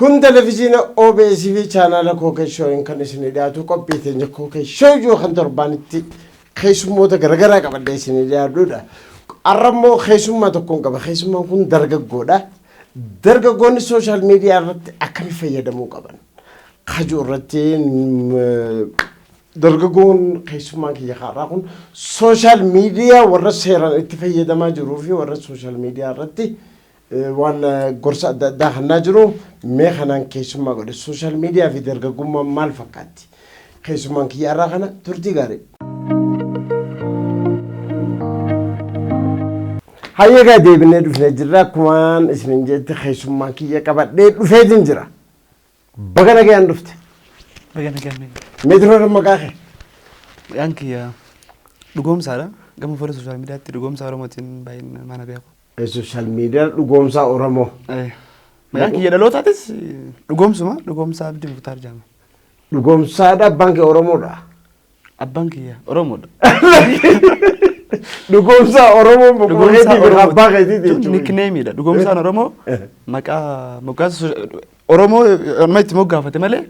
كن تلفزيون OBS في channel كوكي شو إن كان اسمه ده تو كوبي تنجح كوكي شو جو خندر بانتي خيسوم موتا غرغرة كبر اسمه ده دودا أرمو خيسوم ما تكون كبر خيسوم ما كون درجة جودا درجة جون السوشيال ميديا رت أكمل في يد مو كبر خجورتين درجة جون خيسوم ما كي يخارقون سوشيال ميديا ورسيران اتفاقية دما جروفي ورس سوشيال ميديا رتي وانا قرصة داخلنا جرو ميخنا كيسوم ما قد السوشيال ميديا في درجة جون مال فكاتي خيسوم ما كي يراغنا ترتي غاري هيا قاعد يبني في نجرة كمان اسمه جت خيسوم ما كي يكبر ده في نجرة بقنا كي عندفت بقنا كامل مترو مكاخي يعني يا دقوم سارة قام فور السوشيال ميديا تدقوم سارة متين باين ما نبيعه السوشيال ميديا دقوم سا أورامو أيه يعني يا دلوقتي تاتس دقوم سما دقوم سا بدي مختار جامع دقوم سا ده بنك أورامو ده البنك يا أورامو ده دقوم سا أورامو بقول هدي بالغباء هدي نيك نيمي ده دقوم سا أورامو مكا أورامو ما يتموقع فتملي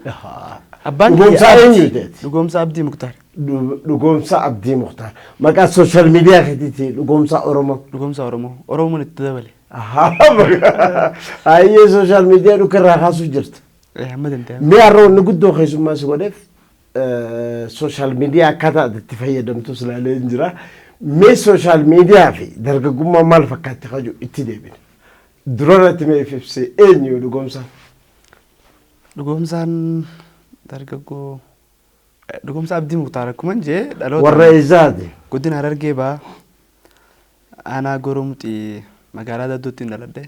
دقوم سا إني دقوم سا بدي مختار دقوم سا بدي مختار مكا السوشيال ميديا هدي دقوم سا أورامو دقوم سا أورامو نتداولي هاي السوشيال ميديا نكرر خاصو جرت محمد انت ميارو نقدو خيسوم ما سوالف السوشيال ميديا كذا تتفيد دم توصل على الجرا مي السوشيال ميديا في درجة قمة مال فكات خجو اتدابين درورة مي في سي انيو دقوم سان درجة قو دقوم سان بدي مختار كمان جي والرئيزادي قدين هررجي با أنا قرمتي مقالة دوتين دلده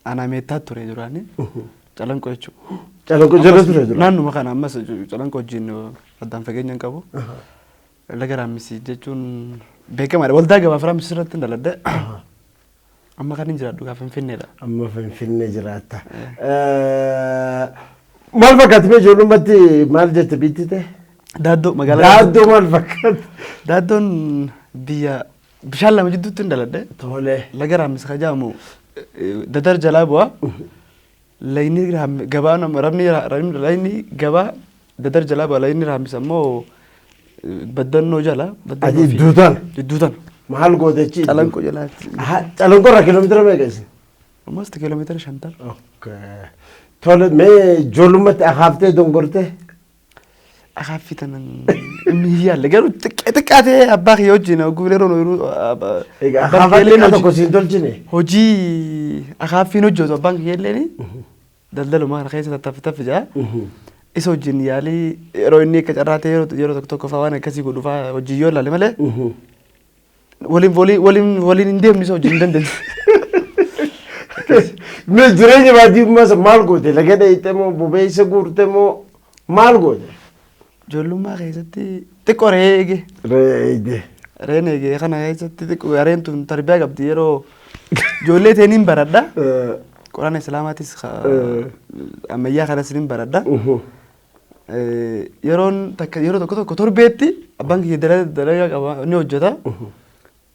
أنا ميتات توري دراني jalan ko jechu naannu makana ammas jalan ko wajjin addaan fageenyaan qabu laga raamisi jechuun beekamaadha waldaa gabaa firaa misirratti daladde amma kan hin jiraadhu gaafa finfinneedha amma finfinnee jiraata maal fakkaati mee ijoollummaatti maal jette biittite daaddoo magaalaa daaddoo maal fakkaati daaddoon biyya bishaan lama jidduutti hin daladde tole laga raamisi kajaamu dadar jalaa bu'aa لايني جبانا ربني لايني جبا ددر جلابا لايني رام يسموه بدلنا جلا بدلنا الدودان الدودان محل قودتشي تلان كو جلا تلان كو كيلومتر ما يجلس مست كيلومتر شنتر اوكي تولد مي جولمت اخافته دونغورته اخافي تنن ميا لغيرو تكاتي اباخ يوجينا غوريرو نورو اخافته كو سينتولجيني هوجي اخافي نوجو بانك يلني دلدلو ما رخيص تفتف جا اسو جنيالي رويني كجراتي يرو توك فوانا كسي كو دفا هوجي يولا لمله ولين نديم نسو جندن مي جريني بادي ما مال غوتي لغدا يتمو بوبي سغورتمو مال غوتي جولما غيزتي تكوريجي ريدي رينيجي خنا غيزتي تكورين تون تربيه قبدي يرو جولي تنين بردا قران سلاماتيس اما يا خنا سنين بردا يرون تك يرو تكو كتربيتي ابانك يدلا دلا قبا ني وجدا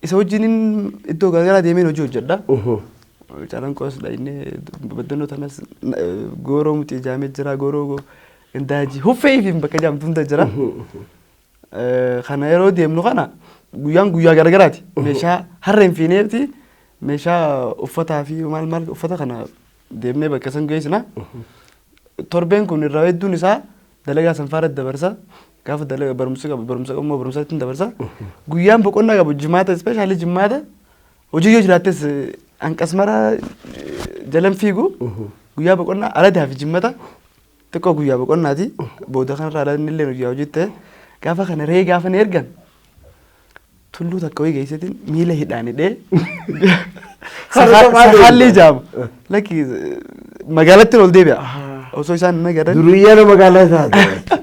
اسوجينين ادو غاغرا ديمين وجوجدا جالان كوس لايني بدنو تنس غورو متي جامي جرا غورو indaji hufei fi bakajam tunda jira khana yero demnu khana guya garagaraati meesha harreen fiineeti meesha uffata fi mal uffata khana demne bakka san geesna torben kun raweddun isa dalaga sanfarat dabarsa gaafa dalaga barumsa tin dabarsa guyaan boqonna gabu jimaata especially jimaata hojii yoo jiraates anqasmara jalan fiigu guyyaa boqonna ala daafi jimaata تكو غيا بقولناتي بودا خان رالا نيلن غيا وجيته غافا خان ري غافا نيرغان تولو تكوي غيسيتين ميله هداني دي خالي جام لكي مغالات ولدي بيا او سو سان نغدا دريا مغالات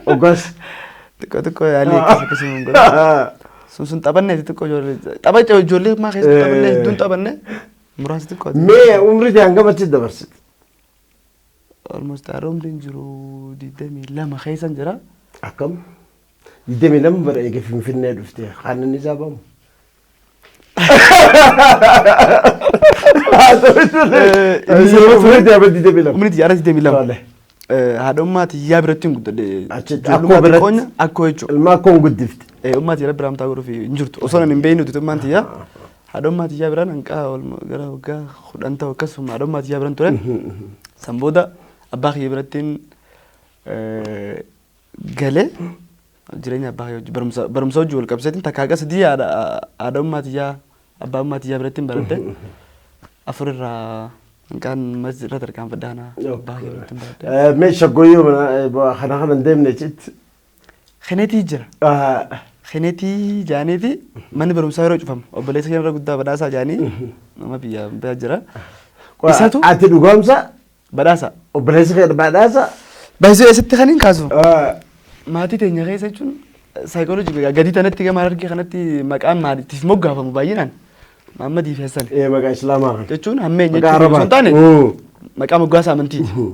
اوغس تكو علي كسي منغو سوسن تابنه تكو جولي تابا جولي ما خيس تابنه دون تابنه مراس تكو مي عمري دانغا بتي دبرست almost around injuru di demi lama khaysan jira akam di demi lama bara ege fin finne dufte khanan nizabam umni tiyyaara sitti miilama. Haadhummaa tiyyaa biratti hin guddadhe. Akkoo biratti. Akkoo jechuudha. Ilma akkoo hin guddifte. Ummaa tiyyaa biraa amtaa godhuuf hin jirtu. Osoo hin beekne ututummaan tiyyaa. Haadhummaa tiyyaa biraan hanqaa gara waggaa 10 ta'u akkasuma haadhummaa tiyyaa biraan ture. San booda abbaa kiyya birattiin galee jireenya abbaa kiyya barumsa hojii wal qabsiisatiin takkaa akka sadii haadhummaa tiyyaa abbaa ummaa tiyyaa birattiin baradhe afurirraa hanqaan masjida tarkaan faddaana abbaa kiyya birattiin baradhe. Mee shaggooyyoo kana hin deemne citti. Khineetii jira. Khineetii jaaniiti manni barumsaa yeroo cufamu obboleessa keenya irra guddaa badhaasaa jaanii nama biyyaa jira. Isatu ati dhugoomsa badhaasa. Obboleessa keenya badhaasa. Baay'ee asitti kan hin kaasu. Maatii teenya keessa jechuun saayikooloojii gadi tanatti gama harki kanatti maqaan maatiif moggaafamu baay'inaan Maammadii fi Hassan. Maqaa Islaamaa. Jechuun hammeenya jechuun osoo hin taane maqaa moggaasa amantiiti.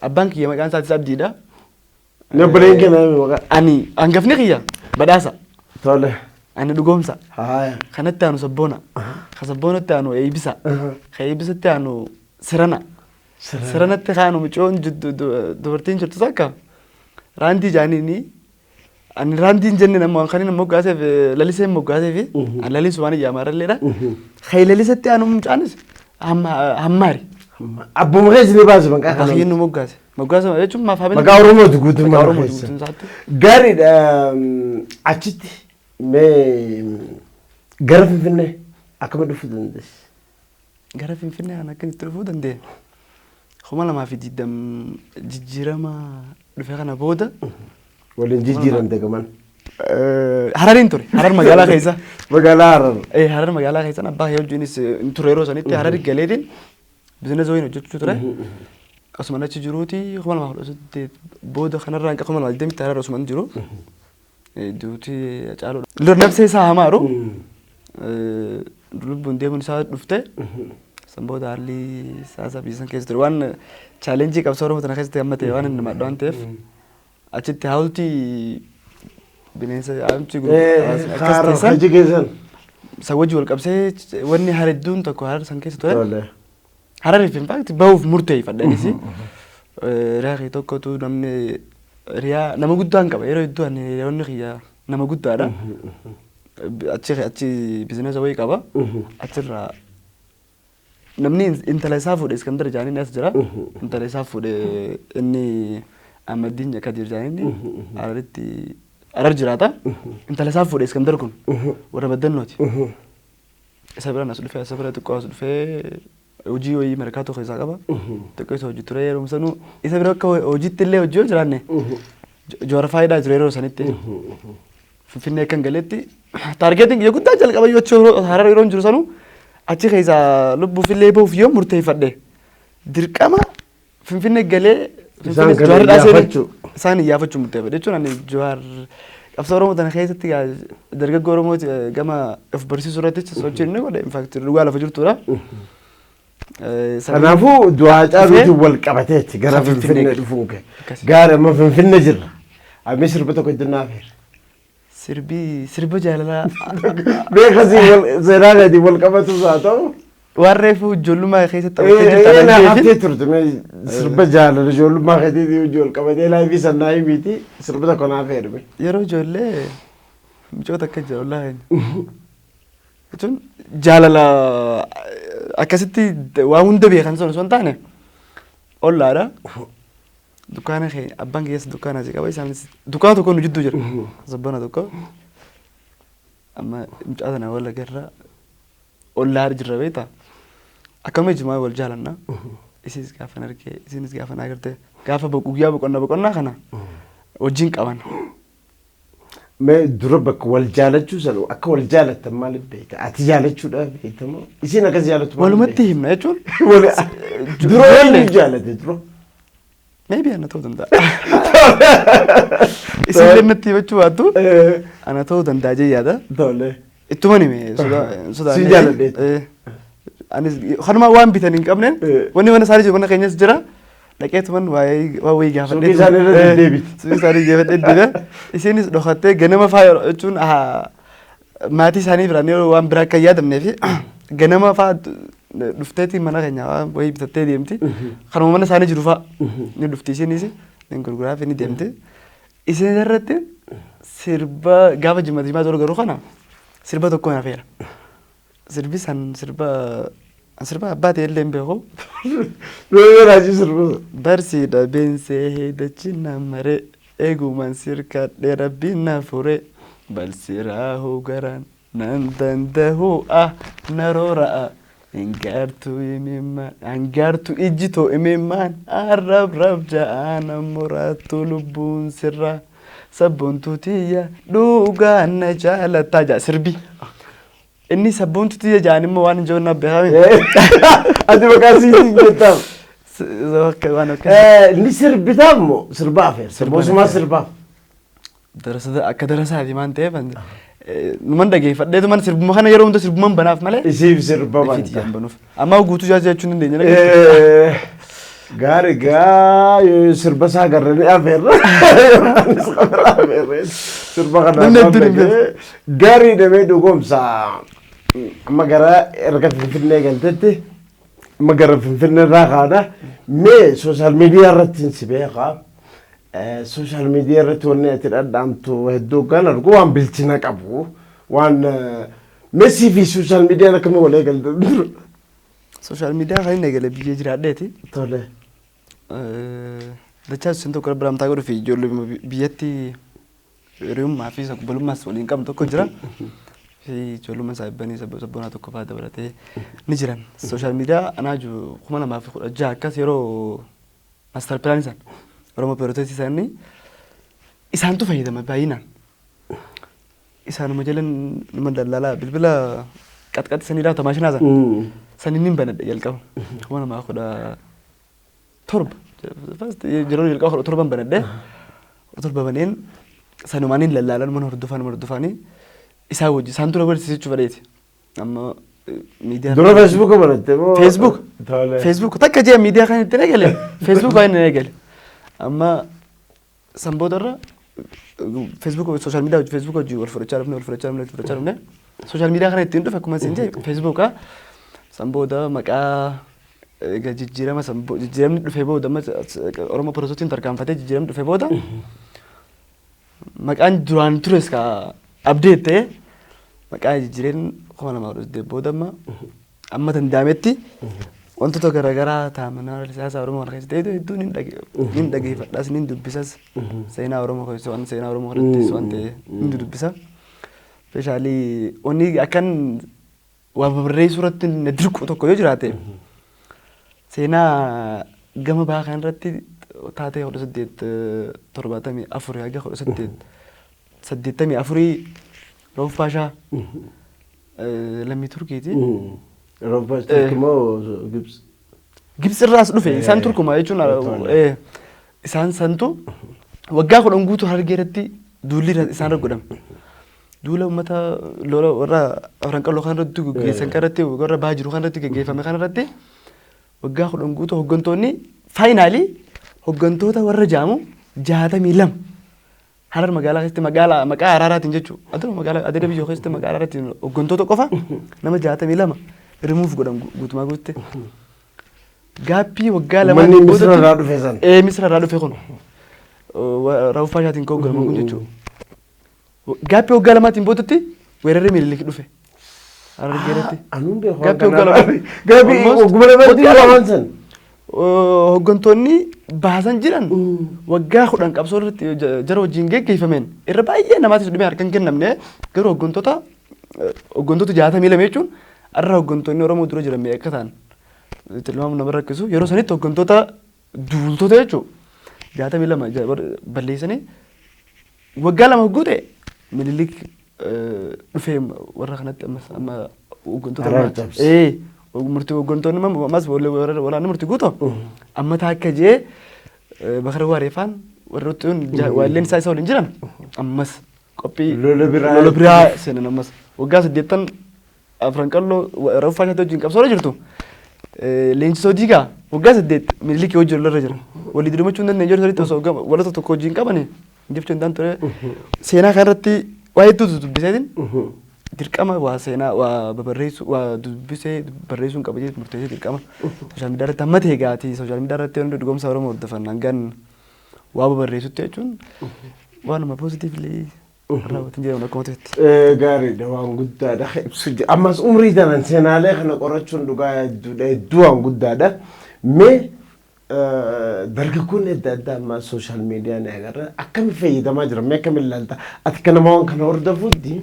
Abbaan kiyya maqaan isaatis Abdiidha. Nabbareen kenna ani hangafni kiyya badhaasa. Tole. Ani dhugoomsa. Haaya. Kanatti aanu sabboona. Ka sabboonatti aanu eebbisa. Ka eebbisatti aanu sirana. Siranatti kaanu micoon dubartiin jirtu takka raandii jaaniini ani raandiin jenne nama kan inni moggaaseef lalisee moggaaseef ani lalisu waan ijaamaralleedha. Ka lalisatti aanu mucaanis hammaari. Abbuma keessa ni baasu maqaa kana. Baay'ee nu moggaase. Moggaasa jechuun maaf habina. Maqaa Oromooti guutummaa keessa. Gaariidha achitti mee gara Finfinnee akkama dhufuu dandeessi? Gara Finfinnee kan akkamitti dhufuu dandeenya? Kuma lamaa fi jijjiirama dhufee kana booda. Waliin jijjiiramte gaman. Harariin ture. Harar magaalaa keessa. Magaalaa Harar. Harar magaalaa keessa abbaa kee wajjinis ture yeroo sanitti Harar galeetiin bizinesa wayii hojjechuu ture. Asuma achi jiruuti kuma lamaa fi booda kanarraa hanqa kuma lamaa digdamitti Harar asuma jiru. Duuti caaludha. Nabsee isaa hamaaru. Lubbuun deemuun isaa dhufte. Sambooda haalli siyaasaa biyya san keessa ture waan chaalenjii qabsoo Oromoo tana keessatti hammate waan inni madda waan ta'eef achitti hawultii bineensa haamti akkas keessan isa wajji wal qabsee wanni haredduun tokko Harar san keessa ture. Harariif in fact bahuuf murteeffadheenis riyaa tokkotu namni riyaa nama guddaan qaba yeroo hedduu ani wanni kiyya nama guddaadha. Achi bizinesa wayii qaba achirraa namni intala isaa fuudhe Iskandar jaaniin as jira. Intala isaa fuudhe inni Ahmadiin Kadir jaaniin Hararitti Harar jiraata. Intala isaa fuudhe Iskandar kun warra baddannooti. Isa biraan as dhufee isa bira xiqqoo as dhufee hojii wayii markaatoo keessaa qaba. Xiqqoo isa hojii ture yeroo sanuu isa bira akka hojiitti illee hojii yoo jiraanne joora faayidaa jira yeroo sanitti. Finfinnee kan galeetti taargeetiin yoo guddaa jalqaba yoo Harar yeroo jiru sanuu achi keessa lubbuuf illee bahuuf yoo murteeffadhe dirqama Finfinnee galee Jowaar dhaasee isaan iyyaafachuu murteeffadhe jechuun ani Jowaar qabsoo Oromoo tana keessatti dargaggoo Oromoo gama of barsiisuu irratti sochii inni godhe infaakti dhugaa lafa jirtudha. Kanaafuu du'aa caaluutiin wal qabateetti gara Finfinnee dhufuun kee. Gaara amma Finfinnee jirra. Amee sirba tokko iddoo sirba jaalalaa. Beekasii seenaa gadi wal qabatu haa ta'u. Waan reefu ijoollummaa keessatti taphatee jirtan. Haftee turte sirba jaalala ijoollummaa keessatti hojii wal qabatee laayifii sannaa himiiti sirba tokko naaf heerme. Yeroo ijoollee micoota akka jira ollaa keenya. Jechuun jaalala akkasitti waan hunda beekan sun osoo hin taane ollaadha. Dukkaana keenya abbaan keessa dukkaana asii qaba isaanis dukkaana tokko nu jidduu jira. Sabbana tokko amma mucaa sana wal agarra ollaa jirra beektaa. Akkama ijmaa wal jaalanna. Isinis gaafa argee isinis gaafa na agartee gaafa guyyaa boqonnaa kana wajjin qaban. Mee dura bakka wal jaalachuu sana akka wal jaalattan maaliif beekta? Ati jaalachuudhaaf beektamoo isiin akkas jaalatu maaliif walumatti himna jechuun. Dura eenyu jaalate dura? Maybe ana ta'uu danda'a. Isin lennatti himachuu baattu ana ta'uu danda'a jee yaada. Tole. Ittuma nime sodaa. Si jaaladhe. Anis kanuma waan bitan hin qabneen wanni mana isaanii jiru mana keenyas jira. Dhaqeetuman waa wayii gaafadhee. Suuqii isaanii irra deddeebiti. Suuqii isaanii deebadhee deddeebi'a. Isinis dhokattee ganama faaya jechuun maatii isaanii biraan yeroo waan biraa akka yaadamnee fi ganama fa'aa dhufteeti mana keenya wayii bitattee deemti. Kanuma mana isaanii jiru fa'aa ni dhufti isheenis ni gurguraaf ni deemti. Isheen irratti sirba gaafa jimaa jiru garuu kana sirba tokko na feera. Sirbi san sirba abbaa ta'e illee hin beeku. Raaji sirba. Barsiidha beensee heedachi namaree eegumaan sirkadhee rabbiin na fure balsiraa hogaraan nan dandahuu naroora hangaartu ijjitoo imimmaan arrab ja'aan muraattu lubbuun sirraa sabboontuu tiyya dhugaan na jaalataa jaa sirbi. Inni sabboontuu tiyya ja'an immoo waan hin jiru na beekame. Ati maqaa siin jettaa. Ni sirbitaa moo sirbaa feer sirboosuma sirbaa. Akka darasaati waan ta'eef numan dhageeffadheetu man sirbuma kana yeroo hunda sirbuman banaaf malee. Isiif sirba banta. Amma guutuu jechuun hin dandeenye. Gaarii gaa sirba isaa garranii afeerra. Sirba kana gaarii damee dhugoomsa. Amma gara erga Finfinnee galtetti. Magara Finfinnee irraa kaadha. Mee sooshaal miidiyaa irratti si beekaa. Sooshaal miidiyaa irratti wanni ati dhadhaamtu hedduu kan argu waan bilchina qabu. Waan Meesii fi sooshaal miidiyaan akkamiin wal eegalte? Sooshaal miidiyaa kan inni eegale biyya jiraadheeti. Tole. Dachaa sun tokko biramtaa godhu fi ijoollee biyyatti hiriyummaa fi sabboonummaas waliin qabnu tokko jira. Ijoollummaa saayibbanii sabboonaa tokko fa'aa dabalatee ni jiran. Sooshaal miidiyaa anaa jiru 2016 akkas yeroo maaster pilaanii isaan Oromoo Pirootestii isaanii isaantu fayyadama baay'inaan. Isaanuma jalan nama daldalaa bilbila qaxqaxisanii laata maashinaa isaan. Saniin hin banadhe jalqaba. 2017 yeroo jalqaba 17 banadhe. 17 baneen sanumaan hin lallaalan mana hordofanii isaa wajji isaan dura barsiisuu jechuudha dheeti. Amma miidiyaa dura Facebook banatte moo Facebook takka jee miidiyaa kan itti eegale Facebook waan hin eegale. Amma samboodarra Facebook sooshaal miidiyaa Facebook wajji wal fudhachaa dhufne sooshaal miidiyaa kana ittiin dhufe akkuma isin jee Facebook sambooda maqaa jijjiiramni dhufee booda Oromoo Pirootestiin tarkaanfatee jijjiiramni dhufee booda maqaan duraan tures ka update ta'e maqaa jijjiireen 2010 booda amma danda'ametti wantoota garaagaraa taa'amanii siyaasaa Oromoo kana keessatti hedduun hin dhageeffadhaas ni dubbisas seenaa Oromoo keessatti waan seenaa Oromoo irratti waan ta'e ni dubbisa. Speeshaalii wanni akkan waa barreessuu irratti dirqu tokko yoo jiraate seenaa gama bahaa kan irratti taatee 1874 haga 1884 Rauf Paashaa lammii Turkiiti. Rauf Paashaa moo Gibsi? Gibsi irraas dhufe isaan Turkuma jechuun isaan santu waggaa 10 guutuu Harargee irratti duulli isaan godhame. Duula uummata lola warra Afranqalloo kan irratti gaggeessan kan irratti warra bahaa jiru kan irratti gaggeeffame kan irratti waggaa 10 guutuu hooggantoonni faayinaalii hooggantoota warra jaamu 62 Harar magaalaa keessatti maqaa Araaraatiin jechuudha. Aduma magaalaa adeeda biyyoo keessatti maqaa Araaraatiin hooggantoota qofa nama 62 rimuuf godhan guutumaa guutte. Gaappii waggaa lama Misira irraa dhufe san. Misira irraa dhufe kun Rauf Paashaatiin kan hooganaman kun jechuudha. Gaappii waggaa lamaatiin boodatti weerarri Minilik dhufe. Harargee irratti. Anuun beeku. Gaappii waggaa lamaatti. Gaappii ogguma lamaatti waan san. Hooggantoonni baasan jiran waggaa 10 qabsoo irratti jara wajjin geggeeffameen irra baay'ee namaatti dhimee harkaan kennamne garuu hooggantoota 62 jechuun arra hooggantoonni Oromoo dura jiran meeqa ta'an tilmaamu nama rakkisu yeroo sanitti hooggantoota duultota jechuudha 62 balleessanii waggaa lama guute Minilik dhufee warra kanatti amma hooggantoota murtii hooggantoonni ammas walaana murtii guutu amma taakka jee bakara waareeffaan warroottu waalleen isaa waliin jiran ammas qophii lola biraa seenan ammas waggaa 8 Afranqalloo Rauf Paashaa wajjin qabsoo jirtu leenjisoo diigaa waggaa 8 Minilik yoo jiru irra jira walii dirmachuu hin dandeenye jiru sanitti osoo waloota tokko wajjin qabanii jechuun dhaan ture seenaa kanarratti waa hedduutu dubbiseetiin dirqama waa seenaa waa babarreessu waa dubbisee barreessuun qaba jechuun murteessee dirqama sooshaal miidiyaa irratti amma ta'e gaati sooshaal miidiyaa irratti wanti dhugumsa Oromoo hordofan hangan waa babarreessutti jechuun waanuma poozitiivli raawwatin jedhamu akkuma ta'etti. Gaariidha waan guddaadha ibsu ammas umrii danan seenaalee kana qorachuun dhugaa hedduu waan guddaadha mee dargaggoonni adda addaa amma sooshaal miidiyaa ni agarra akkamitti fayyadamaa jira mee akkamitti ilaalta ati kana waan kana hordofuutti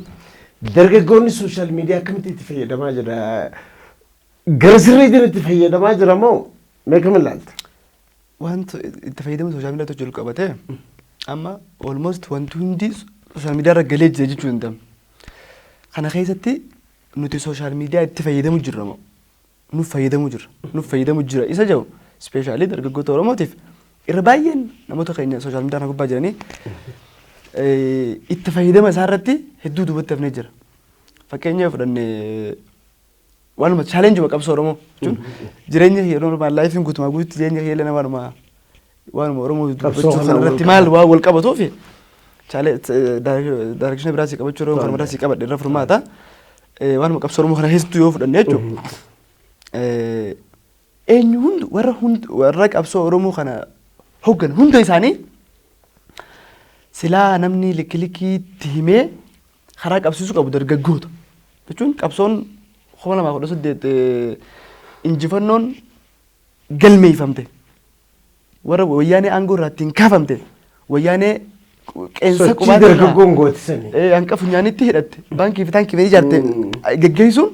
dargaggoonni sooshaal miidiyaa akkamitti itti fayyadamaa jira gara sirriitiin itti fayyadamaa jira moo mee akkamitti ilaalta? Wanti itti fayyadamu sooshaal miidiyaa tokko jiru qabatee amma almost wanti hundi sooshaal miidiyaa irra galee jira jechuun hin ta'u. Kana keessatti nuti sooshaal miidiyaa itti fayyadamu jirra moo nuuf fayyadamu jira isa jedhu ispeeshaalii dargaggoota Oromootiif irra baay'een namoota keenya sooshaal miidiyaa kana gubbaa jiranii itti fayyadama isaa irratti hedduu duubatti hafnee jira. Fakkeenyaaf fudhannee waanuma chaalenjii qabsoo Oromoo jechuun jireenya Oromoo laayifiin guutumaa guutuutti jireenya keenya waanuma Oromoo dubbachuu kanarratti maal waa wal qabatuufi daarekshinii biraasii qabachuu Oromoo kan biraasii qabadhe irra furmaata waanuma qabsoo Oromoo kana keessattuu yoo fudhanne jechuudha. Eenyu warra qabsoo Oromoo kana hoggan hunda isaanii silaa namni likkilikiitti himee karaa qabsiisuu qabu dargaggoota jechuun qabsoon 2018 injifannoon galmeeffamte warra wayyaanee aangoo irratti hin kaafamte wayyaanee qeensa qubaata dargaggoon gootisanii hanqa funyaanitti hidhatte baankii fi taankii fedhii ijaarte geggeessuun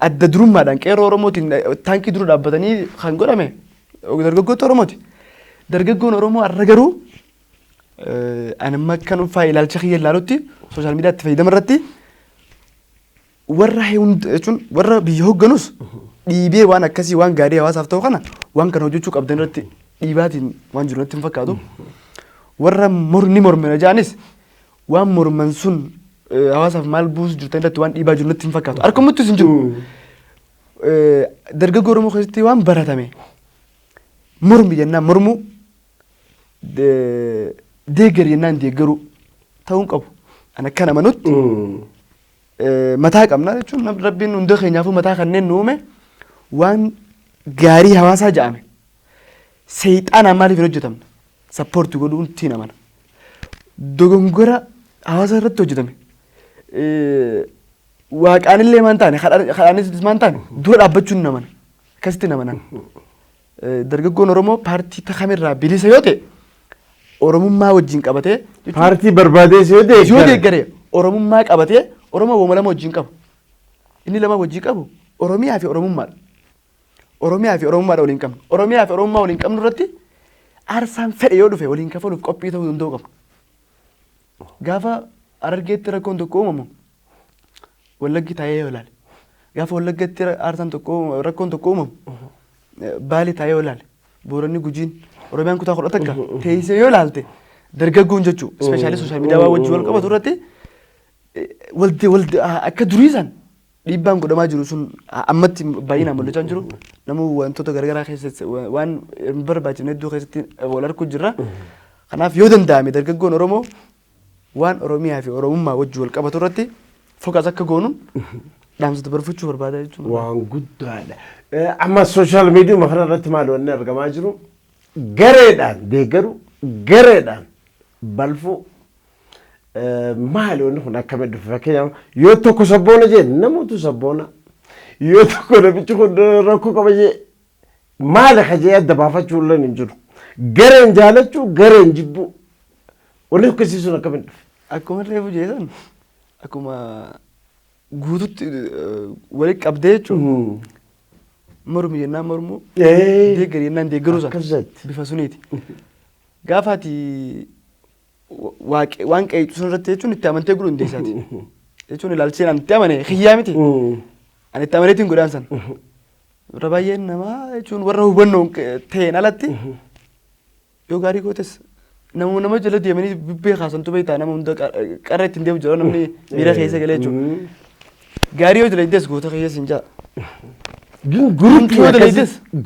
adda durummaadhaan qeerroo Oromootiin taankii dura dhaabbatanii kan godhame dargaggoota Oromooti. Dargaggoon Oromoo har'a garuu anamma kan uffaa ilaalcha kiyya ilaalutti sooshaal miidiyaa itti fayyadama irratti warra jechuun warra biyya hoogganus dhiibee waan akkasii waan gaarii hawaasaaf ta'u kana waan kana hojjechuu qabdan irratti dhiibaatiin waan jiru natti hin fakkaatu. Warra morni mormina jaanis waan morman sun hawaasaaf maal buusu jirtan irratti waan dhiibaa jiru natti hin fakkaatu. Harkumuttis hin jiru. Dargaggoo Oromoo keessatti waan baratame mormi jennaan mormuu deeggarii jennaan deeggaruu ta'uu qabu. Ana akka nama nutti mataa qabna jechuun rabbiin hunda keenyaafuu mataa kanneen nu uume waan gaarii hawaasaa jedhame seexaanaan maaliif hin hojjetamne sappoortii godhuun tiin amana. Dogongora hawaasa irratti hojjetame waaqaanillee maan taane kadhaanis maan taane dura dhaabbachuun namana akkasitti namanan. Dargaggoon Oromoo paartii kamirraa bilisa yoo ta'e Oromummaa wajjin qabatee paartii barbaadees yoo deeggare Oromummaa qabatee Oromoo wama lama wajjin qabu. Inni lama wajjin qabu Oromiyaa fi Oromummaadha. Oromiyaa fi Oromummaadha waliin qabnu. Oromiyaa fi Oromummaa waliin qabnu irratti aarsaan fedhe yoo dhufe waliin kafaluuf qophii ta'uu danda'u qabna. Gaafa Harargeetti rakkoon tokko uumamu Wallaggi taa'ee yoo ilaale. Gaafa Wallaggeetti aarsaan tokko rakkoon tokko uumamu Baalee taa'ee yoo ilaale. Booranni Gujiin Oromiyaan kutaa 11 teessee yoo ilaalte dargaggoon jechuun ispeeshaalii sooshaal miidiyaa wajjin wal qabatu irratti waldi akka duriisan dhiibbaan godhamaa jiru sun ammatti baay'inaan mul'achaa jiru namuu wantoota garaagaraa keessatti waan hin barbaachifne hedduu keessatti wal arguu jirra. Kanaaf yoo danda'ame dargaggoon Oromoo waan Oromiyaa fi Oromummaa wajjin wal qabatu irratti fokas akka goonu dhaamsa dabarfachuu barbaada jechuudha. Waan guddaadha. Amma sooshaal miidiyaa kana irratti maal wanni argamaa jiru gareedhaan deeggaru gareedhaan balfuu maali wanni kun akkamitti dhufe fakkeenyaaf yoo tokko sabboona jee namoota sabboona yoo tokko namichi kun rakkoo qaba jee maali kajee adda baafachuu illee hin jiru gareen jaalachuu gareen jibbuu wanni akkasiisuun akkamitti dhufe. Akkuma reefu jeesan akkuma guututti walitti qabdee jechuun mormi jennaan mormuu deeggari jennaan deeggaruu sana bifa suniiti. Gaafa ati waan qeecu sun irratti jechuun itti amantee guduu hundeessaati. Jechuun ilaalcheen ani itti amane xiyyaa miti. Ani itti amaneetiin godhaan sana. Irra baay'een namaa jechuun warra hubannoo ta'een alatti yoo gaarii gootes nama jala deemanii bibbee kaasantu beektaa nama hunda qarra ittiin deemu jira namni miira keessa galee jechuudha. Gaarii yoo dilaydees goota keessa hin jaa.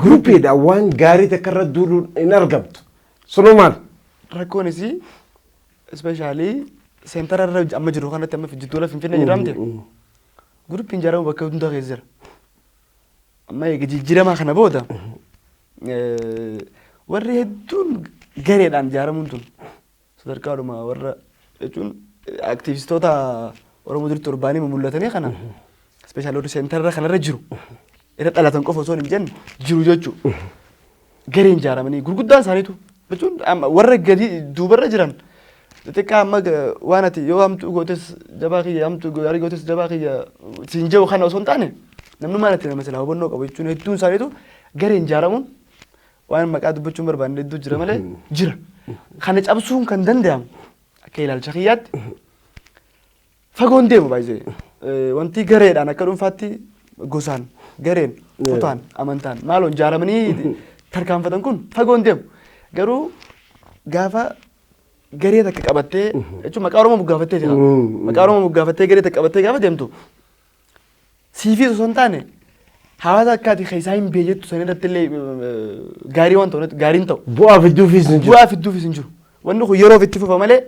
Gurupiidha waan gaarii takka irra duuluun hin argamtu. Sunu maal? Rakkoonis ispeeshaalii seentara irra amma jiru kanatti amma Fijjitoola Finfinnee jedhamte guruppiin ijaaramu bakka hundaa keessa jira. Amma eega jijjiiramaa kana booda warri hedduun gareedhaan ijaaramuun tun sadarkaadhuma warra jechuun aktiivistoota Oromoo duritti torbaanii mul'atanii kana ispeeshaal warri seentara kanarra jiru irra dhalatan qofa osoo hin jenne jiru jechuudha. Gareen ijaaramanii gurguddaan isaaniitu jechuun warra gadi duubarra jiran xixiqqaa amma waan ati yoo hamtuu gootes jabaa kiyya hamtuu gaarii gootes jabaa kiyya siin jiru kana osoo hin taane namni maal itti nama silaa hubannoo qabu jechuun hedduun isaaniitu gareen ijaaramuun waan maqaa dubbachuun barbaanne hedduu jira malee jira. Kana cabsuun kan danda'amu akka ilaalcha kiyyaatti fagoon deemu baay'ee wanti gareedhaan akka dhuunfaatti gosaan gareen kutaan amantaan maaloon ijaaramanii tarkaanfatan kun fagoon deemu garuu gaafa garee takka qabattee jechuun maqaa Oromoo muggaafattee jira maqaa Oromoo muggaafattee garee takka qabattee gaafa deemtu siifii osoo hin taane hawaasa akkaati keessaa hin beejettu san irratti illee gaarii waan ta'u gaariin ta'u bu'aa fidduufis hin jiru wanni kun yeroof itti fufa malee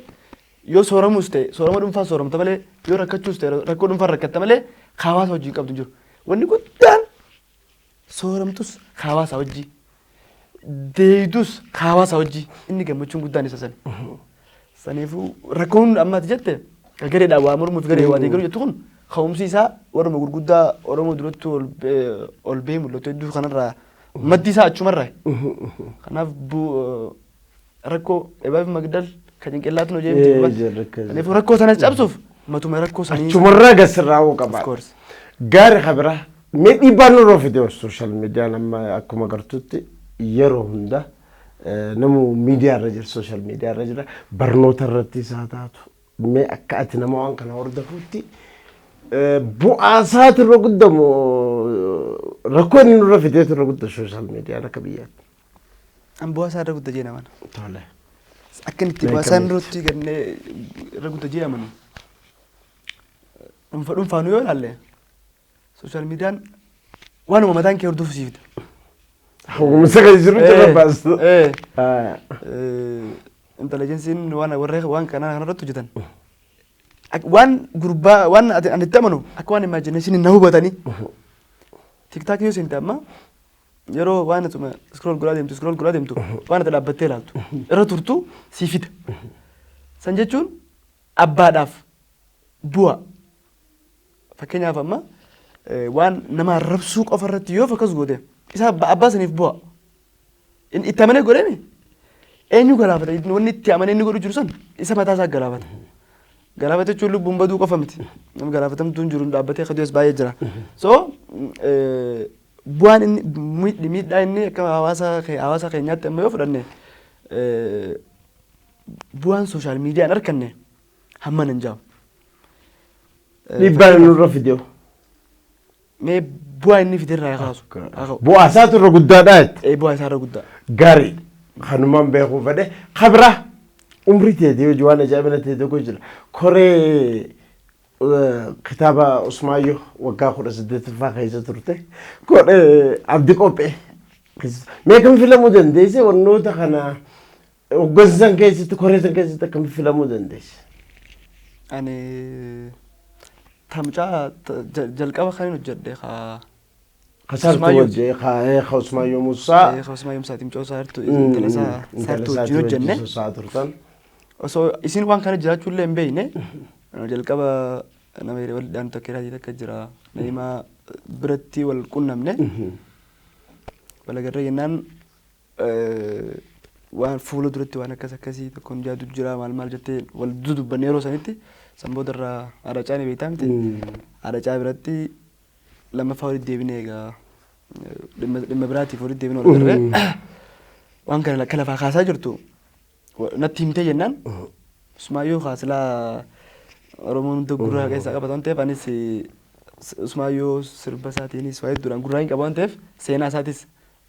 yoo sooramuus ta'e soorama dhuunfaa sooramta malee yoo rakkachuus ta'e rakkoo dhuunfaa rakkatta malee hawaasa wajjin qabdu hin jiru wanni guddaan sooramtus hawaasa wajjin deeydus hawaasa wajjin inni gammachuun guddaan isa sani. Saniifuu rakkoon ammaati jette gareedhaan waa mormuuf garee waa deeggaru jettu kun ka'umsi isaa warra gurguddaa Oromoo duratti ol ba'ee mul'atu hedduu kanarraa maddi isaa achumarraa. Kanaaf rakkoo ebaaf magdal kan cinqillaatu nu jeemte. Saniifuu rakkoo sanas cabsuuf matuma rakkoo sanii. Achumarraa gasirraa qaba. Gaari kabira mee dhiibbaan nurraa fide sooshaal miidiyaan amma akkuma gartutti yeroo hunda namu miidiyaa irra jira sooshaal miidiyaa irra jira barnoota irratti isaa taatu mee akka ati nama waan kana hordofutti bu'aa isaati irra guddamu rakkoo inni nurra fideetu irra gudda sooshaal miidiyaan akka biyyaatti. An bu'aa isaa irra gudda jee naman. Tole. Akka itti bu'aa isaa irratti gannee irra gudda jee amanu. Dhuunfaanu yoo ilaalle sooshaal miidiyaan waanuma mataan kee hordofsiifte. Humsa kan jiru jira baastu. Intelligensiin waan kanaa irratti hojjetan. Waan gurbaa waan ani itti amanu akka waan imagination na hubatanii. TikTok yoo seente amma yeroo waan atuma scroll godhaa deemtu waan ati dhaabbattee ilaaltu irra turtu sii fida. San jechuun abbaadhaaf bu'a. Fakkeenyaaf amma waan nama arrabsuu qofa irratti yoo akkas goote isa abbaa saniif bu'a. Itti amanee godhame eenyu galaafata wanni itti amanee inni godhu jiru san isa mataa isaa galaafata. Galaafata jechuun lubbuun baduu qofa miti. Nama galaafatamtuu hin jiru dhaabbatee akka du'es baay'ee jira. So bu'aan inni miidhaa inni akka hawaasa keenyaatti amma yoo fudhanne bu'aan sooshaal miidiyaan arkanne hamman hin jaamu. Dhiibbaan nurra fidee. Mee bu'aa inni fiderraa kaasu. Bu'aa isaatu irra guddaadha jettee. Bu'aa isaa irra guddaa. Gaarii kanumaan beekuu fedhe kabira umrii teetee hojii waan ajaa'ibaa teetee kun jira. Koree kitaaba Usmaayyoo waggaa 18ffaa keessa turte koree abdii qophee. Mee kan filamuu dandeesse wannoota kana hoggansan keessatti koree san keessatti akkam filamuu dandeesse? Ani tamcaa jalqaba kan hin hojjedhe kaa. Kasartu wajjee kaa Usmaayyoo Musaa. Usmaayyoo Musaa timcaa saartu saartu wajjin hojjenne. Osoo isin waan kana jiraachuu illee hin beekne jalqaba nama waldaan tokko irraa akka jira nama biratti wal qunnamne balagarra jennaan waan fuula duratti waan akkasii tokkoon jaadu jira maal jettee wal dudubbanne yeroo sanitti sanboota irraa Adacaa ni beektaa miti Adacaa biratti lammaffaa walitti deebinee egaa dhimma biraatiif walitti deebinee wal garree waan kana akka lafaa kaasaa jirtu natti himtee jennaan Usmaayyoo kaasilaa Oromoon hundi gurraa keessaa qabata waan ta'eef anis Usmaayyoo sirba isaatiinis waa hedduudhaan gurraa hin qaba waan ta'eef seenaa isaatis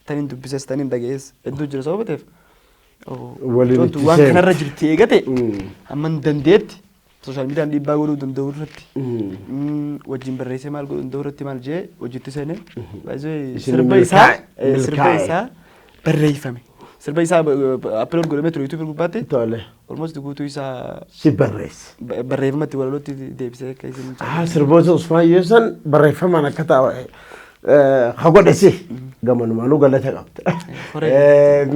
taniin dubbises taniin dhaga'ees hedduu jira sababa ta'eef waan kanarra jirti eegate hamman dandeetti sooshaal miidiyaan dhiibbaa godhuu danda'u irratti wajjin barreessee maal godhuu danda'u irratti maal jee hojiitti seenee sirba isaa barreeffame sirba isaa upload godhamee ture YouTube gubbaatti. Tole. Almost guutuu isaa Si barreesse. barreeffamatti walalotti deebisee akka isin. Sirboota Usmaayyoo san barreeffamaan akka taa'e hagodhasi gamanumaanuu galata qabda.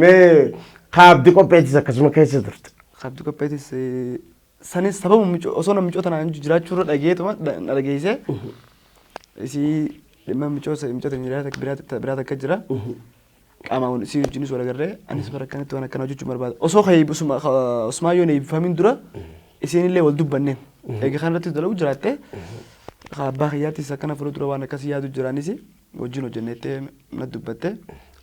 Mee kaabdi qopheetis akkasuma keessa turte. Kaabdi qopheetis sanis sababu osoo namni micoota naan jiraachuu irra dhageetuma dhageessee isii dhimma micoota biraata akka jira. Qaamaan isii wajjinis wal agarree anis bara akkanatti waan akkana hojjechuu barbaada. Osoo Usmaayyoon eebbifamin dura isiinillee wal dubbanneen. Egaa kanarratti dalagu jiraattee abbaa kiyyaattis akkana fuula dura waan akkasii yaadu jiraanis wajjin hojjennettee na dubbatte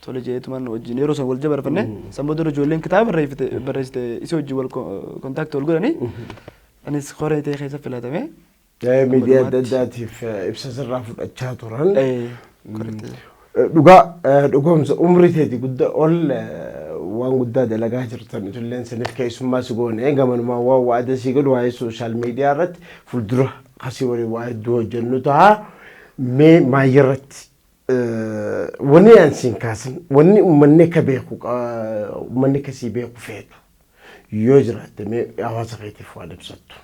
tole jeetumaan wajjin yeroo san wal jabarfanne sammuu dura ijoolleen kitaaba barreessite isii wajjin wal kontaakti wal godhanii anis qoree ta'e keessa filatame. Miidiyaa adda addaatiif ibsa sirraa fudhachaa turan. Dhugoomsa umrii teeti guddaa ol waan guddaa dalagaa jirtan ijoolleen sanis keessummaa si goone gamanumaa waan waada si godhu waa'ee sooshaal miidiyaa irratti fuuldura kasii waliin waa hedduu hojjennu ta'a. Mee maayyirratti wanni ansiin kaasan wanni uummanni akka beeku uummanni kasii beeku feetu yoo jiraatte mee hawaasa keetiif waan ibsattu.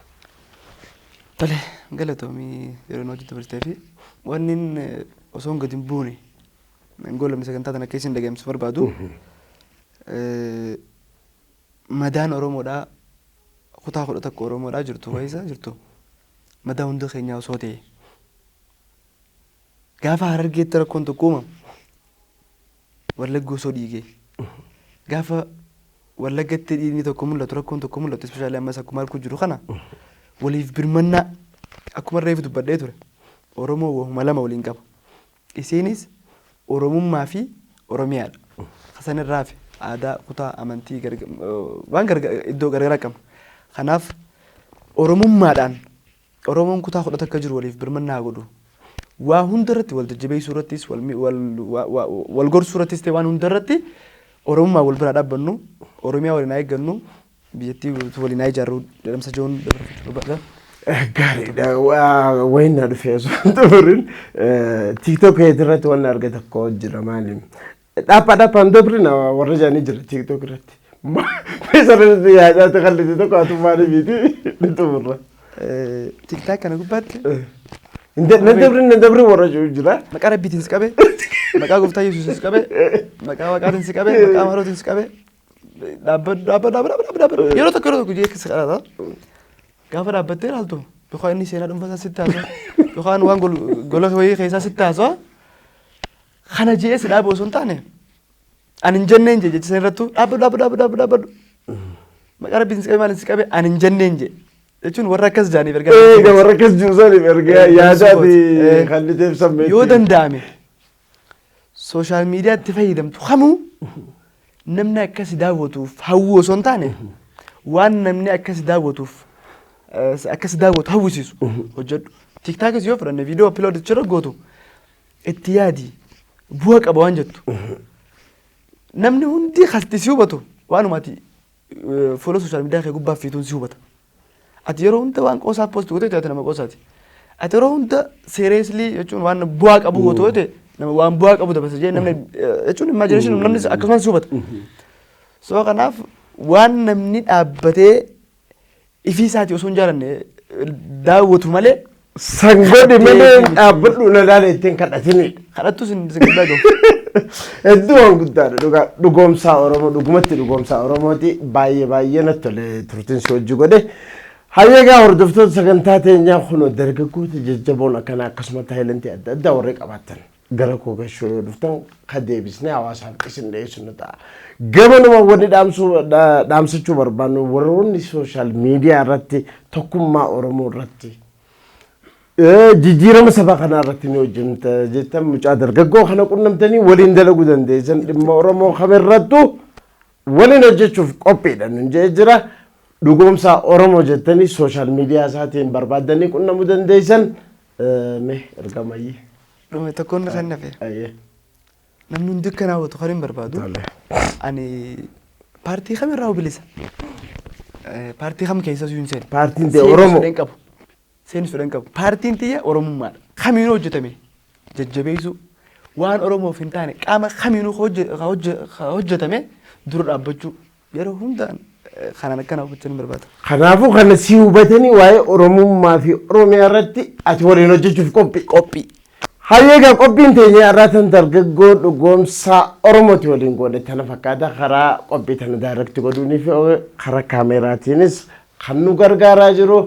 Tole galatoomii yeroo hojii dabarsitee fi wanni osoo hin gadi hin buune ngoolamni sagantaa kana keessa hin dhageemsu barbaadu madaan Oromoodhaa kutaa 11 Oromoodhaa jirtu wayisaa jirtu madaa hunda keenyaa osoo ta'e gaafa Harargeetti rakkoon tokko uumamu Wallagga osoo dhiigee gaafa Wallaggatti dhiigni tokko mul'atu rakkoon tokko mul'atu ispeeshaalii ammas akkuma harkuu jiru kana waliif birmannaa akkuma reefu dubbadhee ture Oromoo wahuma lama waliin qaba isiinis Oromummaa fi Oromiyaadha. Kasan irraa fi aadaa kutaa amantii waan iddoo garagaraa qabna. Kanaaf Oromummaadhaan Oromoon kutaa 11 akka jiru waliif birmannaa godhu. Waa hundarratti wal jajjabeessuu irrattis wal gorsuu irrattis ta'e waan hundarratti Oromummaa wal bira dhaabbannu Oromiyaa waliin haa eeggannu biyyattii waliin haa ijaarru jedhamsa jiruun dabarfachuu. Gaariidha. Wayin na dhufee osoo dabrin TikTok irratti waan argate tokko jira maali? Dhaaphaan dabrin warra jaanii jira TikTok irratti. Meeshaan yaadaa takallite tokko atu maali miti ni xumurra. TikTok kana gubbaatti. Na dabrin warra jira. Maqaa rabbiitiinis qabe, maqaa gooftaa Yesuusis qabe, maqaa waaqaatiinis qabe, maqaa marootiinis qabe. Dhaabbata yeroo tokko jeekkisa kadhata. Gaafa dhaabbattee ilaaltu yookaan inni seenaa dhuunfaa sitti haasawaa yookaan waan gola wayii keessaa sitti haasawaa kana je'ee si dhaabe osoo hin taane ani hin jenneen jee jechisan irrattu dhaabbadhu maqaa rabbiin si qabe maaliin si qabe ani hin jenneen jee jechuun warra akkas jaaniif ergaa warra akkas jiruusaniif ergaa yaadaati kan liteef sammeetti yoo danda'ame sooshaal miidiyaatti fayyadamtu kamuu namni akkasi daawwatuuf hawwu osoo hin taane waan namni akkasi daawwatuuf akkas daawwatu hawwisiisu hojjedhu. TikTokis yoo fudhanne viidiyoo upload jira gootu itti yaadi bu'a qaba waan jettu. Namni hundi kasti si hubatu waanumaati fuula sooshaal miidiyaa kee gubbaaf fiituun si hubata. Ati yeroo hunda waan qoosaa poost gootee taate nama qoosaati. Ati yeroo hunda seriously jechuun waan bu'aa qabu gootu ta'e nama waan bu'aa qabu dabalsa jee namni jechuun imagination namni akkasumas si hubata. So kanaaf waan namni dhaabbatee ifii isaati osoo hin jaalanne daawwatu malee sangoodi malee dhaabbadhu na laala ittiin kadhatinidha. Kadhattus hin sagaddaa gahu. Hedduu waan guddaadha dhugoomsaa Oromoo dhugumatti dhugoomsaa Oromooti baay'ee natti tole turtiin si wajji godhe. Hayyeegaa hordoftoota sagantaa teenyaa kunoo dargaggoota jajjaboon akkana akkasuma taayilantii adda addaa warree qabaatan gara koo gashuu yoo dhuftan kan deebisnee hawaasaaf isin dhiyeessu ta'a. Gamanuma wanni dhaamsachuu barbaannu warroonni sooshaal miidiyaa irratti tokkummaa Oromoo irratti jijjiirama saba kanaa irratti ni hojjeta jettan mucaa dargaggoo kana qunnamtanii waliin dalaguu dandeessan dhimma Oromoo kamirrattu waliin hojjechuuf qophiidhaan hin jira. Dhugoomsaa Oromoo jettanii sooshaal miidiyaa isaatiin barbaadanii qunnamuu dandeessan mee ergamayyee. Dhume tokkoon kan nafe. Namni hundi akka naawwatu kan hin barbaadu. Ani paartii kamirraa bilisa. Paartii kam keessa suyun seen. Paartiin ta'e Oromoo. Seenis fedhan qabu. Paartiin ta'e Oromummaadha. Kamiinuu hojjetame jajjabeessu waan Oromoof hin taane qaama kamiinuu hojjetame dura dhaabbachuu yeroo hundaan kanaan akkana hubachuu ni barbaada. Kanaafuu kana si hubatanii waa'ee Oromummaa fi Oromiyaa irratti ati waliin hojjechuuf qophii. Hayyeegaa qophiin teenya irraatan dargaggoo dhugoomsaa Oromooti waliin godhe tana fakkaata karaa qophii tana daayirekti godhuunii fi karaa kaameraatiinis kan nu gargaaraa jiru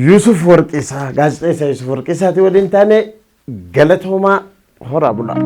Yusuf Warqisaa gaazexeessaa Yusuf Warqisaati waliin taane galatoomaa horaa bulaa.